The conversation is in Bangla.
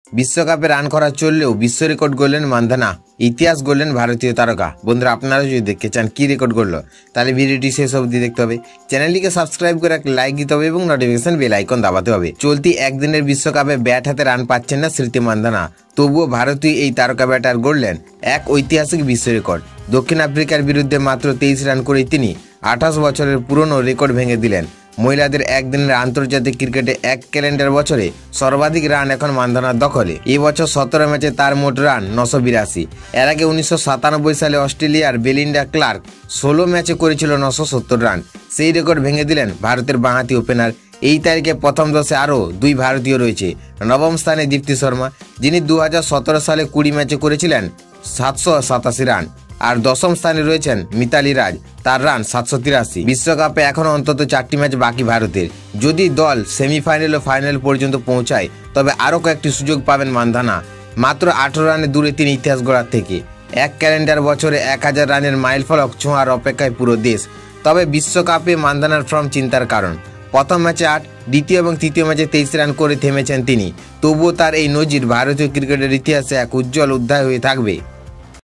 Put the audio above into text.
বিশ্বকাপে রান করা চললেও বিশ্ব রেকর্ড গড়লেন মান্ধানা, ইতিহাস গড়লেন ভারতীয় তারকা। বন্ধুরা, আপনারা যদি দেখতে চান কি রেকর্ড গড়ল, তাহলে ভিডিওটি শেষ অবধি দেখতে হবে। চ্যানেলটিকে সাবস্ক্রাইব করে একটা লাইক দিতে হবে এবং নোটিফিকেশন বেল আইকন দাবাতে হবে। চলতি একদিনের বিশ্বকাপে ব্যাট হাতে রান পাচ্ছেন না স্মৃতি মান্ধানা, তবুও ভারতীয় এই তারকা ব্যাটার গড়লেন এক ঐতিহাসিক বিশ্ব রেকর্ড। দক্ষিণ আফ্রিকার বিরুদ্ধে মাত্র 23 রান করেই তিনি 28 বছরের পুরনো রেকর্ড ভেঙে দিলেন। মহিলাদের একদিনের আন্তর্জাতিক ক্রিকেটে এক ক্যালেন্ডার বছরে সর্বাধিক রান এখন মান্ধানার দখলে। এই বছর 17 ম্যাচে তার মোট রান 982। এর আগে 1997 সালে অস্ট্রেলিয়ার বেলিন্ডা ক্লার্ক 16 ম্যাচে করেছিল 970 রান। সেই রেকর্ড ভেঙে দিলেন ভারতের বাঁহাতি ওপেনার। এই তারিখে প্রথম 10-এ আরও 2 ভারতীয় রয়েছে। নবম স্থানে দীপ্তি শর্মা, যিনি 2017 সালে 20 ম্যাচে করেছিলেন 787 রান। আর 10ম স্থানে রয়েছেন মিতালি রাজ, তার রান 783। বিশ্বকাপে এখনও অন্তত 4টি ম্যাচ বাকি ভারতের। যদি দল সেমিফাইনাল ও ফাইনাল পর্যন্ত পৌঁছায়, তবে আরও কয়েকটি সুযোগ পাবেন মান্ধানা। মাত্র 18 রানে দূরে তিনি ইতিহাস গড়ার থেকে। এক ক্যালেন্ডার বছরে 1000 রানের মাইল ফলক ছোঁয়ার অপেক্ষায় পুরো দেশ। তবে বিশ্বকাপে মান্ধানার ফর্ম চিন্তার কারণ। প্রথম ম্যাচে 8, দ্বিতীয় এবং তৃতীয় ম্যাচে 23 রান করে থেমেছেন তিনি। তবুও তার এই নজির ভারতীয় ক্রিকেটের ইতিহাসে এক উজ্জ্বল অধ্যায় হয়ে থাকবে।